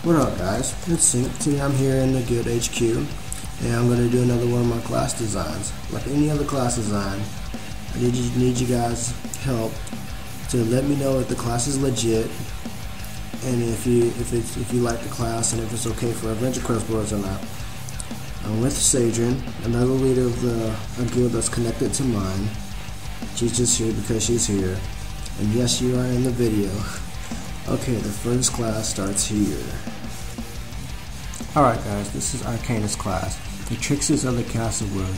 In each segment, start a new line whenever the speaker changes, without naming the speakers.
What up, guys? It's Sync. Today I'm here in the Guild HQ, and I'm going to do another one of my class designs. Like any other class design, I need you guys' help to let me know if the class is legit, and if you like the class, and if it's okay for Adventure Quest boards or not. I'm with Sadrin, another leader of a guild that's connected to mine. She's just here because she's here, and yes, you are in the video. Okay, the first class starts here. Alright guys, this is Arcanist class, the tricksters of the castle world.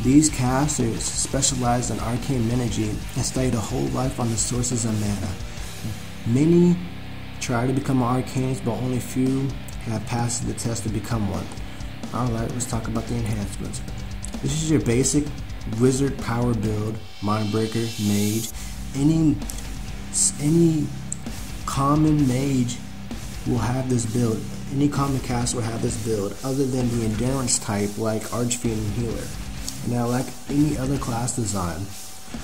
These casters specialize in arcane energy and study the whole life on the sources of mana. Many try to become an arcanist, but only few have passed the test to become one. Alright, let's talk about the enhancements. This is your basic wizard power build, mindbreaker, mage. Any common mage will have this build. Any common cast will have this build, other than the endurance type like Archfiend and Healer. Now, like any other class design,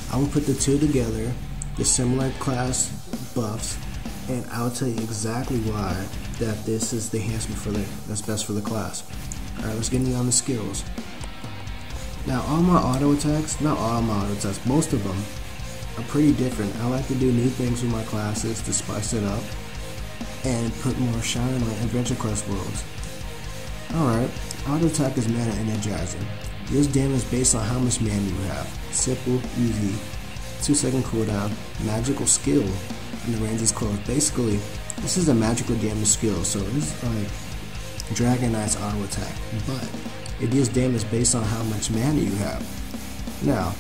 I will put the two together, the similar class buffs, and I'll tell you exactly why that this is the enhancement that's best for the class. Alright, let's get into on the skills. Now, all my auto attacks, not all my auto attacks, most of them are pretty different. I like to do new things with my classes to spice it up and put more shine on Adventure Quest worlds. Alright, auto attack is mana energizing. This damage based on how much mana you have. Simple, easy, 2-second cooldown, magical skill, and the range is closed. Basically, this is a magical damage skill, so this is like Dragon Knight's auto attack, but it deals damage based on how much mana you have. Now,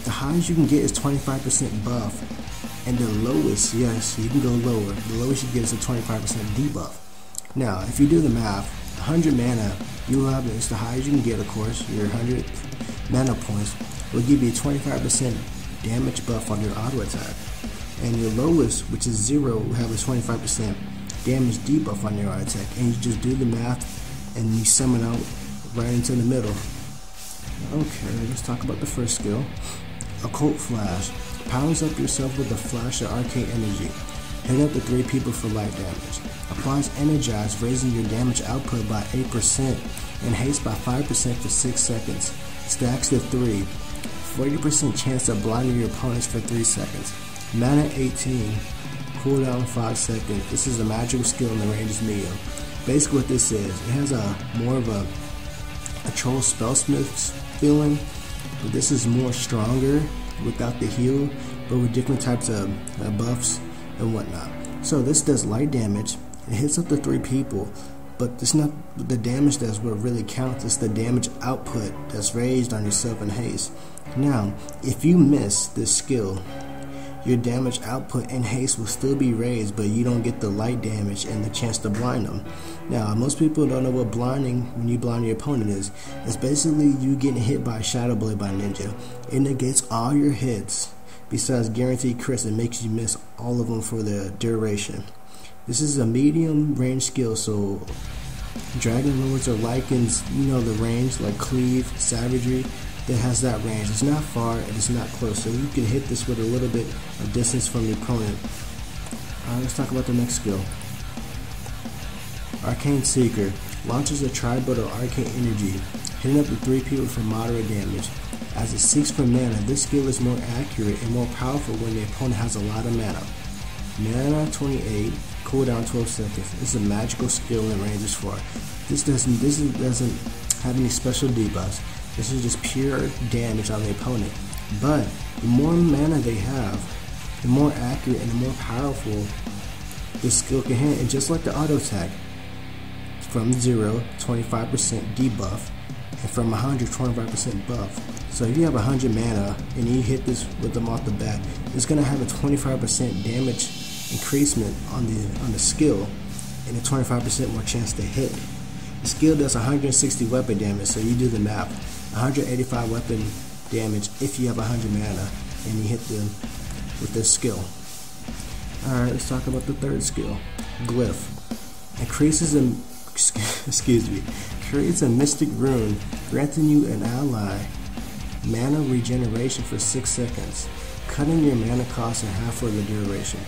the highest you can get is 25% buff, and the lowest, yes, you can go lower, the lowest you get is a 25% debuff. Now, if you do the math, 100 mana, you have it's the highest you can get, of course, your 100 mana points will give you a 25% damage buff on your auto attack. And your lowest, which is 0, will have a 25% damage debuff on your auto attack. And you just do the math, and you sum it out right into the middle. Okay, let's talk about the first skill. Occult Flash. Powers up yourself with a flash of arcane energy. Hit up to 3 people for light damage. Applies Energize, raising your damage output by 8% and haste by 5% for 6 seconds. Stacks to 3. 40% chance of blinding your opponents for 3 seconds. Mana 18. Cooldown 5 seconds. This is a magical skill and the range is medium. Basically what this is, it has more of a troll spellsmith's feeling, but this is more stronger without the heal, but with different types of buffs and whatnot. So this does light damage. It hits up to 3 people, but it's not the damage that's what really counts. It's the damage output that's raised on yourself in haste. Now, if you miss this skill, your damage output in haste will still be raised, but you don't get the light damage and the chance to blind them. Now, most people don't know what blinding, when you blind your opponent, is. It's basically you getting hit by a Shadow Blade by Ninja. It negates all your hits, besides guaranteed crits, and makes you miss all of them for the duration. This is a medium range skill, so Dragon Lords or Lycans, you know the range, like Cleave, Savagery, that has that range. It's not far and it's not close, so you can hit this with a little bit of distance from the opponent. Alright, let's talk about the next skill. Arcane Seeker. Launches a tri-bolt of arcane energy, hitting up to 3 people for moderate damage. As it seeks for mana, this skill is more accurate and more powerful when the opponent has a lot of mana. Mana 28, cooldown 12 seconds. This is a magical skill and range is 4. This doesn't have any special debuffs. This is just pure damage on the opponent. But the more mana they have, the more accurate and the more powerful this skill can hit. And just like the auto attack, from 0, 25% debuff, and from 100, 25% buff. So if you have 100 mana and you hit this with them off the bat, it's going to have a 25% damage increasement on the skill and a 25% more chance to hit. The skill does 160 weapon damage, so you do the math. 185 weapon damage if you have 100 mana and you hit them with this skill. Alright, let's talk about the third skill. Glyph. Creates a mystic rune, granting you an ally mana regeneration for 6 seconds, cutting your mana cost in half for the duration.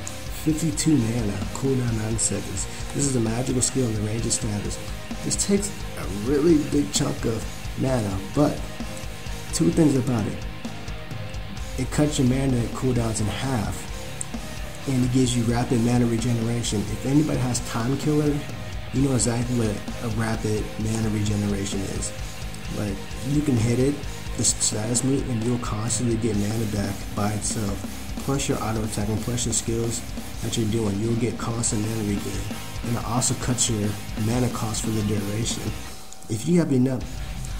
52 mana, cooldown 9 seconds. This is a magical skill in the range of status. This takes a really big chunk of mana, but two things about it. It cuts your mana cooldowns in half, and it gives you rapid mana regeneration. If anybody has Time Killer, you know exactly what a rapid mana regeneration is. Like, you can hit it, the status move, and you'll constantly get mana back by itself. Plus your auto attack and plus your skills that you're doing, you'll get constant mana regain. And it also cuts your mana cost for the duration. If you have enough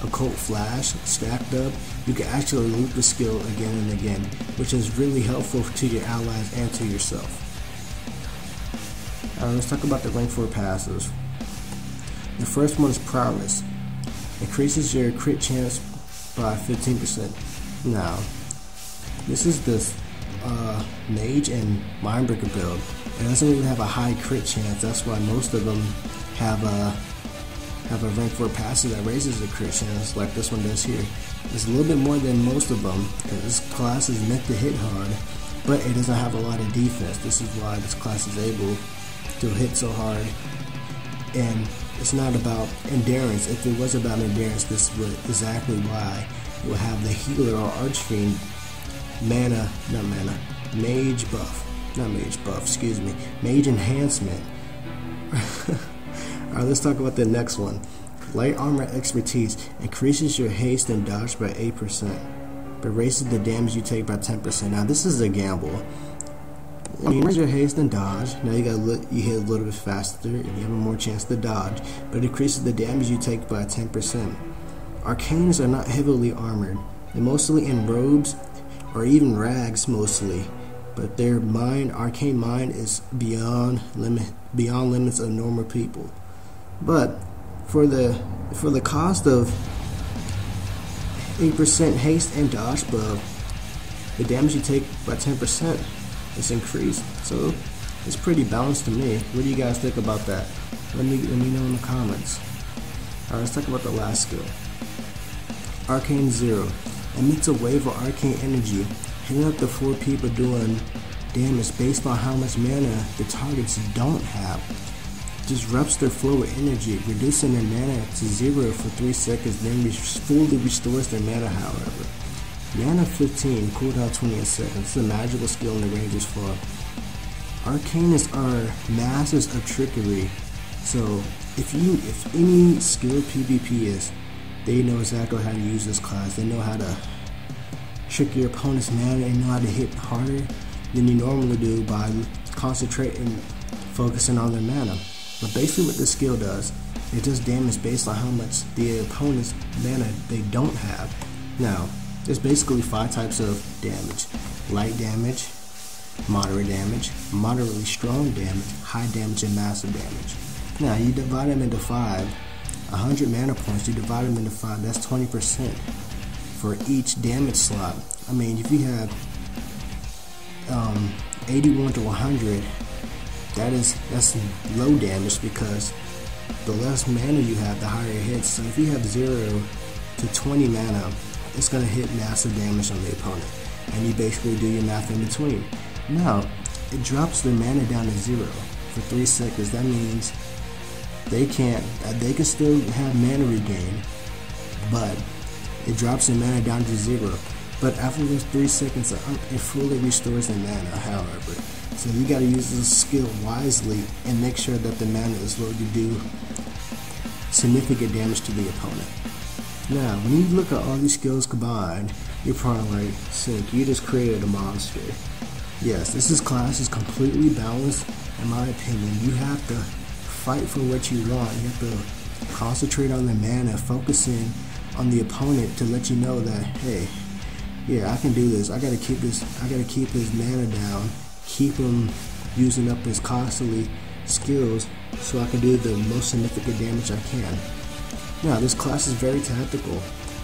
Occult Flash stacked up, you can actually loop the skill again and again, which is really helpful to your allies and to yourself. Alright, let's talk about the rank 4 passives. The first one is Prowess. Increases your crit chance by 15%. Now, this is the Mage and Mindbreaker build. It doesn't really have a high crit chance. That's why most of them have a rank 4 passive that raises the crit chance, like this one does here. It's a little bit more than most of them, because this class is meant to hit hard, but it doesn't have a lot of defense. This is why this class is able to hit so hard. And it's not about endurance. If it was about endurance, this would exactly why it would have the healer or archfiend mage enhancement. Alright, let's talk about the next one. Light armor expertise increases your haste and dodge by 8%, but raises the damage you take by 10%. Now this is a gamble. You increase your haste and dodge. Now you hit a little bit faster and you have a more chance to dodge, but it increases the damage you take by 10%. Arcanists are not heavily armored. They're mostly in robes or even rags mostly, but their arcane mind is beyond limits of normal people. But for the cost of 8% haste and dodge buff, the damage you take by 10% is increased. So it's pretty balanced to me. What do you guys think about that? Let me know in the comments. Alright, let's talk about the last skill. Arcane Zero emits a wave of arcane energy, hitting up to 4 people doing damage based on how much mana the targets don't have. Disrupts their flow of energy, reducing their mana to 0 for 3 seconds, then fully restores their mana, however. Mana 15, cooldown 28 seconds. It's a magical skill in the ranges for. Arcanists are masters of trickery, so if any skilled PvPers, they know exactly how to use this class. They know how to trick your opponent's mana and know how to hit harder than you normally do by concentrating, focusing on their mana. But basically what this skill does, it does damage based on how much the opponent's mana they don't have. Now, there's basically 5 types of damage. Light damage, moderately strong damage, high damage, and massive damage. Now, you divide them into 5. 100 mana points, you divide them into 5, that's 20% for each damage slot. I mean, if you have 81 to 100, that's low damage, because the less mana you have, the higher it hits. So if you have 0 to 20 mana, it's going to hit massive damage on the opponent, and you basically do your math in between. Now, it drops their mana down to 0 for 3 seconds. That means they can still have mana regain, but it drops their mana down to 0. But after those 3 seconds, it fully restores their mana, however. So you gotta use this skill wisely and make sure that the mana is low to do significant damage to the opponent. Now, when you look at all these skills combined, you're probably like, Sync, you just created a monster. Yes, this class is completely balanced, in my opinion. You have to fight for what you want. You have to concentrate on the mana, focusing on the opponent to let you know that, hey, yeah, I can do this. I gotta keep his mana down, keep him using up his costly skills so I can do the most significant damage I can. Now, this class is very tactical.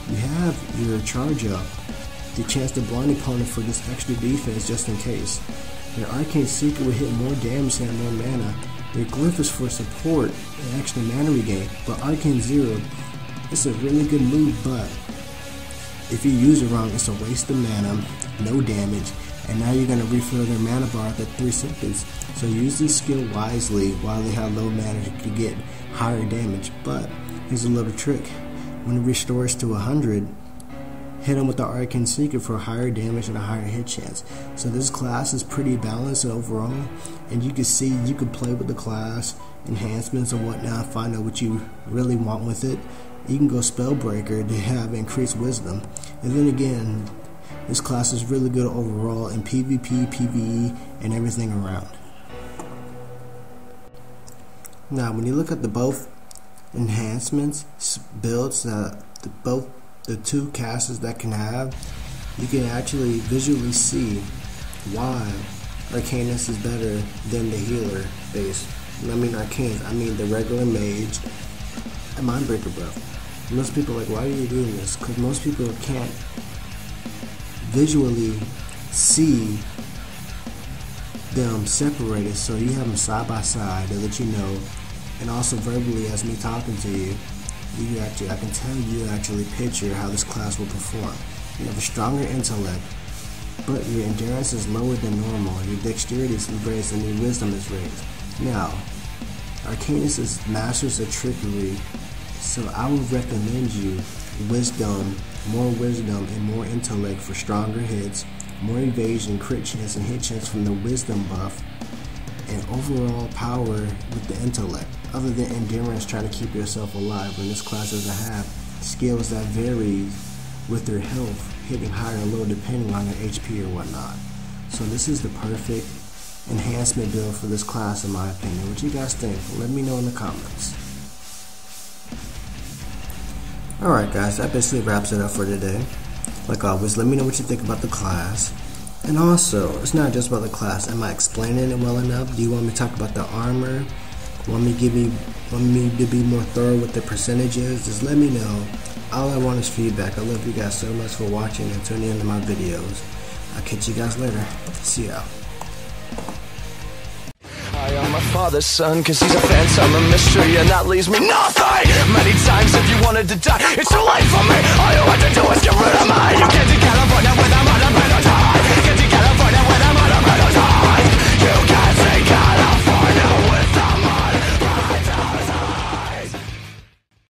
You have your charge up, the chance to blind the opponent for this extra defense just in case. Your Arcane Secret will hit more damage and more mana. Your Glyph is for support and extra mana regain, but Arcane Zero, it's a really good move, but if you use it wrong, it's a waste of mana, no damage, and now you're going to refill their mana bar at 3 seconds. So use this skill wisely while they have low mana to get higher damage. But here's a little trick: when it restores to 100, hit them with the Arcane Secret for higher damage and a higher hit chance. So this class is pretty balanced overall, and you can see you can play with the class, enhancements and whatnot, find out what you really want with it. You can go Spellbreaker to have increased wisdom. And then again, this class is really good overall in PvP, PvE, and everything around. Now, when you look at the both enhancements builds that both the two casters that can have, you can actually visually see why Arcanist is better than the healer base. I mean Arcanist, I mean the regular mage and Mindbreaker buff. Most people are like, why are you doing this? Because most people can't visually see them separated, so you have them side by side to let you know, and also verbally as me talking to you, I can tell you actually picture how this class will perform. You have a stronger intellect, but your endurance is lower than normal, your dexterity is raised, and your wisdom is raised. Now, Arcanist is masters of trickery, so I would recommend you wisdom, more wisdom and more intellect for stronger hits, more evasion, crit chance, and hit chance from the wisdom buff, and overall power with the intellect. Other than endurance, trying to keep yourself alive, when this class doesn't have skills that vary with their health, hitting higher or low depending on their HP or whatnot. So this is the perfect enhancement build for this class in my opinion. What you guys think? Let me know in the comments. Alright guys, that basically wraps it up for today. Like always, let me know what you think about the class. And also, it's not just about the class. Am I explaining it well enough? Do you want me to talk about the armor? Want me to be more thorough with the percentages? Just let me know. All I want is feedback. I love you guys so much for watching and tuning into my videos. I'll catch you guys later. See ya.
I am my father's son, cause he's a phantom, a mystery, and that leaves me nothing. Many times if you wanted to die, it's too late for me. All you have to do is get rid of me. You can't take California without my time.